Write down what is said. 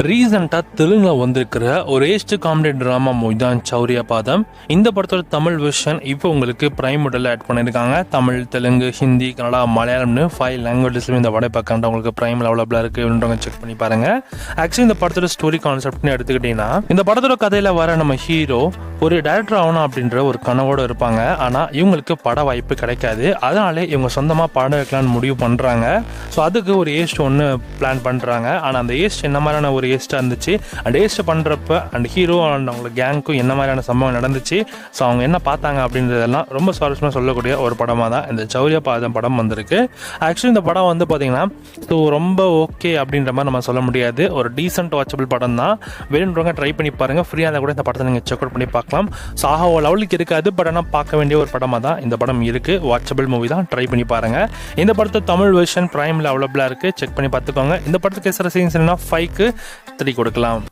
ரீசெண்டாக தெலுங்கில் வந்திருக்கிற ஒரு ஏஸ்ட் காமெடி ட்ராமா மூவி தான் சௌரியா பாதம். இந்த படத்தோட தமிழ் வெர்ஷன் இப்போ உங்களுக்கு பிரைம் மிடலில் ஆட் பண்ணியிருக்காங்க. தமிழ், தெலுங்கு, ஹிந்தி, கன்னடா, மலையாளம்னு 5 லாங்குவேஜஸ்லையும் இந்த படம் பார்க்க உங்களுக்கு பிரைமில் அவைலபிளாக இருக்குன்றவங்க செக் பண்ணி பாருங்கள். ஆக்சுவலி இந்த படத்தோட ஸ்டோரி கான்செப்ட்னு எடுத்துக்கிட்டிங்கன்னா, இந்த படத்தோட கதையில் வர நம்ம ஹீரோ ஒரு டைரக்டர் ஆகணும் அப்படின்ற ஒரு கனவோடு இருப்பாங்க. ஆனால் இவங்களுக்கு பட வாய்ப்பு கிடைக்காது. அதனாலே இவங்க சொந்தமாக படம் வைக்கலான்னு முடிவு பண்ணுறாங்க. ஸோ அதுக்கு ஒரு ஏஸ்ட் ஒன்று பிளான் பண்ணுறாங்க. ஆனால் அந்த ஏஸ்ட் என்ன மாதிரியான ஒரு ஏஸ்ட்டாக இருந்துச்சு, அந்த ஏஸ்ட்டை பண்ணுறப்ப அந்த ஹீரோ அண்ட் அவங்க கேங்க்கும் என்ன மாதிரியான சம்பவம் நடந்துச்சு, ஸோ அவங்க என்ன பார்த்தாங்க அப்படின்றதெல்லாம் ரொம்ப சுவாரஸ்யமாக சொல்லக்கூடிய ஒரு படமாக தான் இந்த சௌரியா பாதம் படம் வந்திருக்கு. ஆக்சுவலி இந்த படம் வந்து பார்த்திங்கன்னா ஸோ ரொம்ப ஓகே அப்படின்ற மாதிரி நம்ம சொல்ல முடியாது. ஒரு டீசென்ட் வாட்சபிள் படம் தான். வேணுன்றவங்க ட்ரை பண்ணி பாருங்கள். ஃப்ரீயாக இருந்தால் கூட இந்த படத்தை நீங்கள் செக் அவுட் பண்ணி பார்க்கலாம். ஸோ லெவலுக்கு இருக்காது, பட் ஆனால் பார்க்க வேண்டிய ஒரு படமாக தான் இந்த படம் இருக்குது. வாட்சபிள் மூவி தான், ட்ரை பண்ணி பாருங்கள். இந்த படத்தை தமிழ் வெர்ஷன் பிரைமில் அவைலபிளாக இருக்குது, செக் பண்ணி பார்த்துக்கோங்க. இந்த படத்துக்கு எஸ்ஆர் சீன்ஸ் 5க்கு 3 கொடுக்கலாம்.